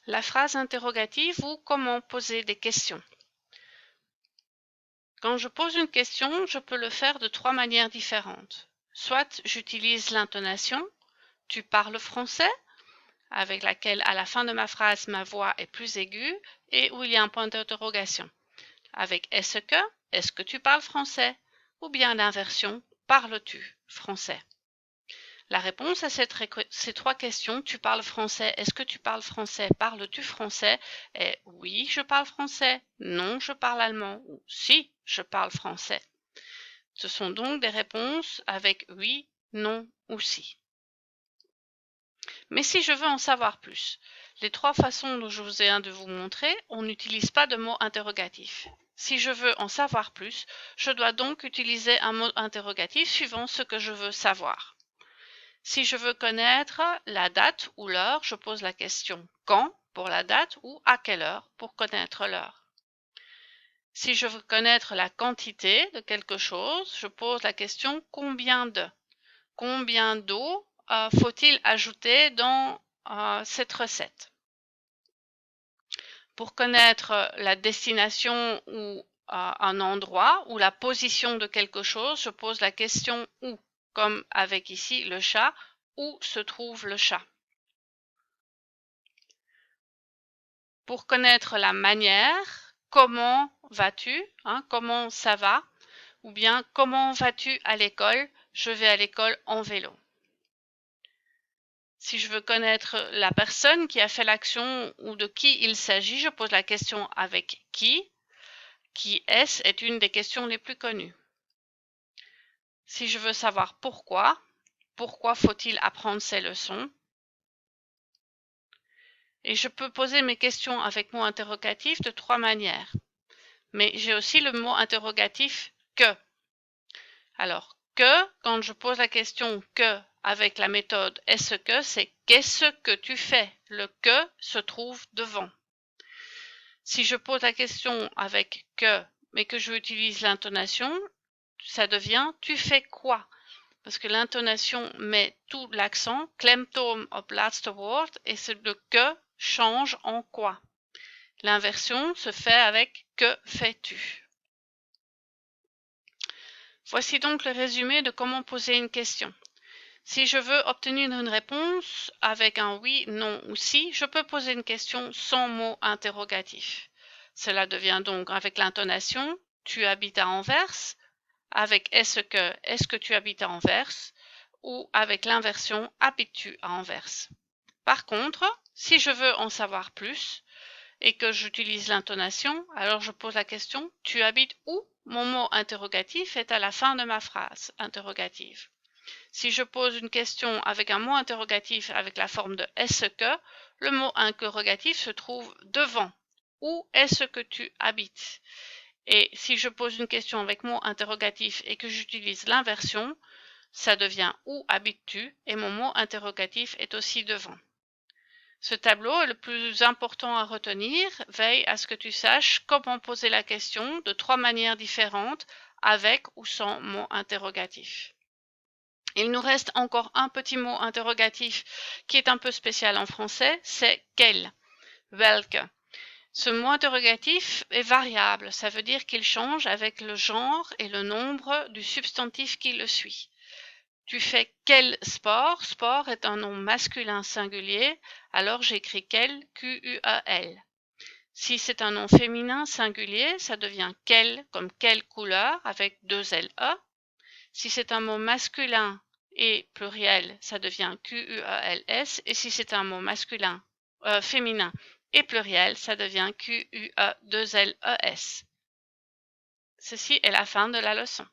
La phrase interrogative ou comment poser des questions. Quand je pose une question, je peux le faire de trois manières différentes. Soit j'utilise l'intonation « tu parles français ?» avec laquelle à la fin de ma phrase ma voix est plus aiguë et où il y a un point d'interrogation. Avec est-ce que tu parles français? Ou bien l'inversion parles-tu français? La réponse à ces trois questions, tu parles français, est-ce que tu parles français, parles-tu français, est oui, je parle français, non, je parle allemand, ou si, je parle français. Ce sont donc des réponses avec oui, non ou si. Mais si je veux en savoir plus, les trois façons dont je vous ai de vous montrer, on n'utilise pas de mot interrogatif. Si je veux en savoir plus, je dois donc utiliser un mot interrogatif suivant ce que je veux savoir. Si je veux connaître la date ou l'heure, je pose la question « quand » pour la date ou « à quelle heure » pour connaître l'heure. Si je veux connaître la quantité de quelque chose, je pose la question « combien de » ? Combien d'eau faut-il ajouter dans cette recette? Pour connaître la destination ou un endroit ou la position de quelque chose, je pose la question « où » comme avec ici le chat. Où se trouve le chat? Pour connaître la manière, comment vas-tu? Comment ça va? Ou bien comment vas-tu à l'école? Je vais à l'école en vélo. Si je veux connaître la personne qui a fait l'action ou de qui il s'agit, je pose la question avec qui. Qui est-ce est une des questions les plus connues. Si je veux savoir pourquoi faut-il apprendre ces leçons? Et je peux poser mes questions avec mot interrogatif de trois manières. Mais j'ai aussi le mot interrogatif que. Alors, que, quand je pose la question que avec la méthode est-ce que, c'est qu'est-ce que tu fais? Le que se trouve devant. Si je pose la question avec que, mais que je utilise l'intonation, ça devient tu fais quoi? Parce que l'intonation met tout l'accent, klemtoon op laatste woord, et le que change en quoi. L'inversion se fait avec que fais-tu? Voici donc le résumé de comment poser une question. Si je veux obtenir une réponse avec un oui, non ou si, je peux poser une question sans mot interrogatif. Cela devient donc avec l'intonation « tu habites à Anvers » avec est-ce que tu habites à Anvers ou avec l'inversion « habites-tu à Anvers ». Par contre, si je veux en savoir plus et que j'utilise l'intonation, alors je pose la question « tu habites où ?» Mon mot interrogatif est à la fin de ma phrase interrogative. Si je pose une question avec un mot interrogatif avec la forme de est-ce que, le mot interrogatif se trouve devant. Où est-ce que tu habites? Et si je pose une question avec mot interrogatif et que j'utilise l'inversion, ça devient où habites-tu et mon mot interrogatif est aussi devant. Ce tableau est le plus important à retenir. Veille à ce que tu saches comment poser la question de trois manières différentes avec ou sans mot interrogatif. Il nous reste encore un petit mot interrogatif qui est un peu spécial en français, c'est quel, welke. Ce mot interrogatif est variable, ça veut dire qu'il change avec le genre et le nombre du substantif qui le suit. Tu fais quel sport? Sport est un nom masculin singulier, alors j'écris quel, Q-U-A-L. Si c'est un nom féminin singulier, ça devient quel comme quelle couleur avec deux L-E. Si c'est un mot masculin et pluriel, ça devient Q-U-A-L-S. Et si c'est un mot féminin et pluriel, ça devient Q-U-A-2-L-E-S. Ceci est la fin de la leçon.